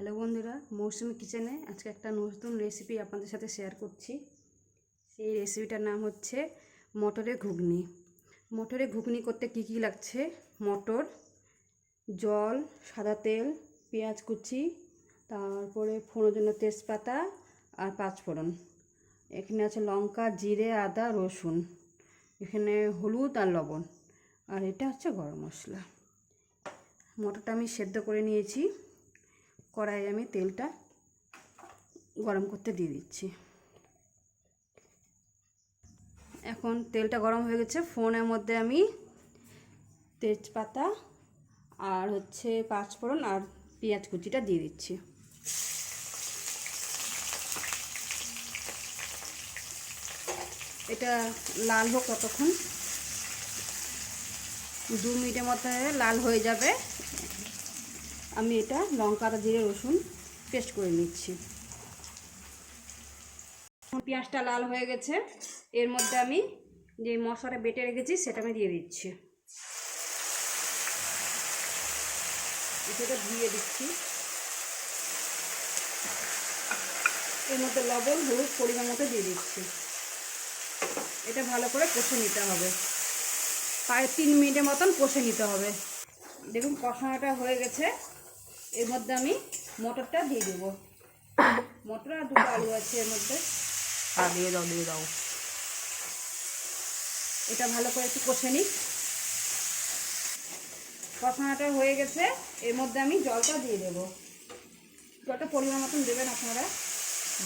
Hello বন্ধুরা, মৌসুমি কিচেনে আজকে একটা নতুন রেসিপি আপনাদের সাথে শেয়ার করছি। সেই রেসিপিটার নাম হচ্ছে মটরের ঘুগনি। মটরের ঘুগনি করতে কি কি লাগছে: মটর, জল, সাদা তেল, পেঁয়াজ কুচি, তারপরে ফোড়নের জন্য তেজপাতা আর পাঁচফোড়ন। এখানে আছে লঙ্কা, জিরে, আদা, রসুন, এখানে হলুদ আর লবণ, আর এটা হচ্ছে গরম মশলা। মটরটা আমি সেদ্ধ করে নিয়েছি। কড়াইয়ে আমি তেলটা গরম করতে দিয়ে দিচ্ছি। এখন তেলটা গরম হয়ে গেছে। ফোড়নের মধ্যে আমি তেজপাতা আর হচ্ছে পাঁচফোড়ন আর পেঁয়াজ কুচিটা দিয়ে দিচ্ছি। এটা লাল হোক ততক্ষণ, 2 মিনিটের মধ্যে লাল হয়ে যাবে। আমি এটা লঙ্কা আর জিরে রসুন পেস্ট করে নিচ্ছি। পেঁয়াজটা লাল হয়ে গেছে, এর মধ্যে আমি যে মশলাটা বেটে রেখেছি সেটা আমি দিয়ে দিচ্ছি। সেটা ধুয়ে দিচ্ছি। এর মধ্যে লবণ হলুদ পরিমাণ মতো দিয়ে দিচ্ছি। এটা ভালো করে কষে নিতে হবে, প্রায় 3 মিনিটের মতন কষে নিতে হবে। দেখুন কষানোটা হয়ে গেছে। এর মধ্যে আমি মটরটা দিয়ে দেবো। মটর আর 2টো আলু আছে এর মধ্যে। দিয়ে দাও। এটা ভালো করে একটু কষে নিই। কষানোটা হয়ে গেছে, এর মধ্যে আমি জলটা দিয়ে দেবো। জলটা পরিমাণ মতন দেবেন, আপনারা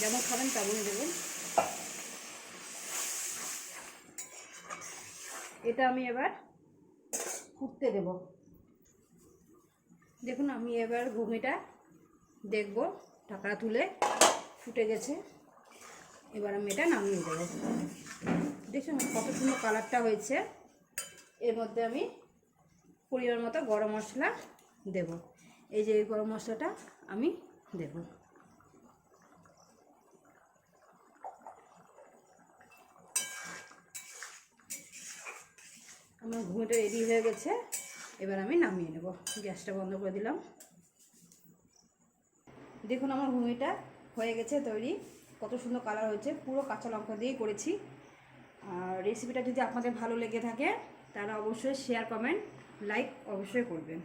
যেমন খাবেন তেমনই দেবেন। এটা আমি এবার ফুটতে দেব। দেখুন আমি এবার ঘুগনিটা দেখব, ঢাকনা তুলে ফুটে গেছে। এবার আমি এটা নামিয়ে দেবো। দেখুন কত সুন্দর কালারটা হয়েছে। এর মধ্যে আমি পরিমাণ মতো গরম মশলা দেব। এই যে গরম মশলাটা আমি দেব। আমার ঘুগনিটা রেডি হয়ে গেছে। এবার আমি নামিয়ে নেব। গ্যাসটা বন্ধ করে দিলাম। দেখুন আমার ঘুগনিটা হয়ে গেছে তৈরি। কত সুন্দর কালার হয়েছে, পুরো কাঁচা লঙ্কা দিয়েই করেছি। আর রেসিপিটা যদি আপনাদের ভালো লেগে থাকে তাহলে অবশ্যই শেয়ার, কমেন্ট, লাইক অবশ্যই করবেন।